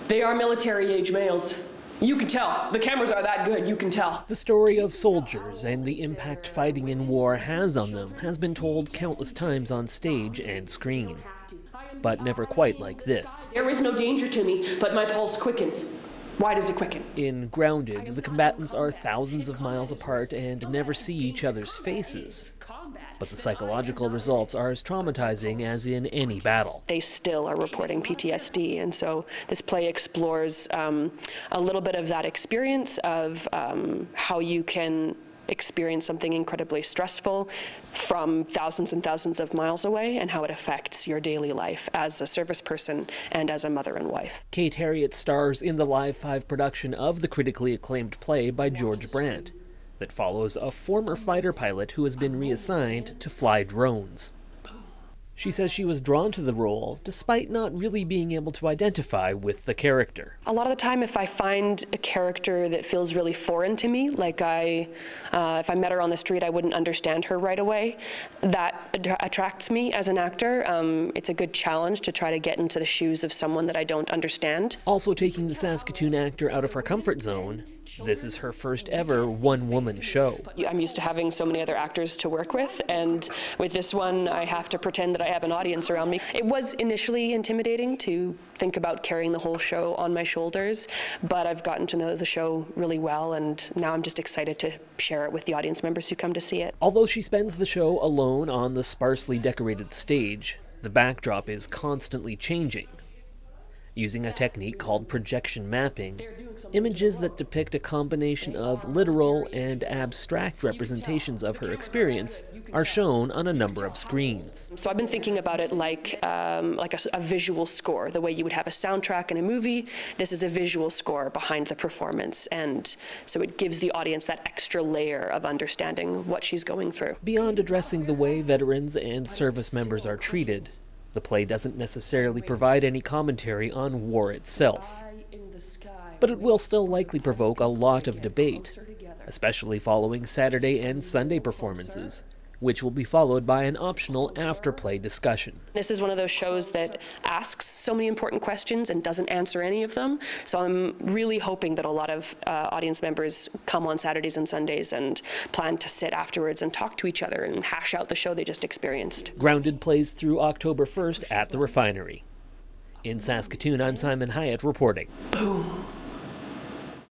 They are military-age males. You can tell. The cameras are that good, you can tell. The story of soldiers and the impact fighting in war has on them has been told countless times on stage and screen, but never quite like this. There is no danger to me, but my pulse quickens. Why does it quicken? In Grounded, the combatants are thousands of miles apart and never see each other's faces. But the psychological results are as traumatizing as in any battle. They still are reporting PTSD, and so this play explores a little bit of that experience of how you can experience something incredibly stressful from thousands and thousands of miles away, and how it affects your daily life as a service person and as a mother and wife. Kate Harriet stars in the Live 5 production of the critically acclaimed play by George Brandt that follows a former fighter pilot who has been reassigned to fly drones. She says she was drawn to the role despite not really being able to identify with the character. A lot of the time, if I find a character that feels really foreign to me, like if I met her on the street, I wouldn't understand her right away, that attracts me as an actor. It's a good challenge to try to get into the shoes of someone that I don't understand. Also taking the Saskatoon actor out of her comfort zone, this is her first ever one-woman show. I'm used to having so many other actors to work with, and with this one, I have to pretend that I have an audience around me. It was initially intimidating to think about carrying the whole show on my shoulders, but I've gotten to know the show really well, and now I'm just excited to share it with the audience members who come to see it. Although she spends the show alone on the sparsely decorated stage, the backdrop is constantly changing. Using a technique called projection mapping, images that depict a combination of literal and abstract representations of her experience are shown on a number of screens. So I've been thinking about it like a visual score, the way you would have a soundtrack in a movie. This is a visual score behind the performance, and so it gives the audience that extra layer of understanding what she's going through. Beyond addressing the way veterans and service members are treated, the play doesn't necessarily provide any commentary on war itself, but it will still likely provoke a lot of debate, especially following Saturday and Sunday performances, which will be followed by an optional after-play discussion. This is one of those shows that asks so many important questions and doesn't answer any of them, so I'm really hoping that a lot of audience members come on Saturdays and Sundays and plan to sit afterwards and talk to each other and hash out the show they just experienced. Grounded plays through October 1st at the Refinery. In Saskatoon, I'm Simon Hyatt reporting. Boom.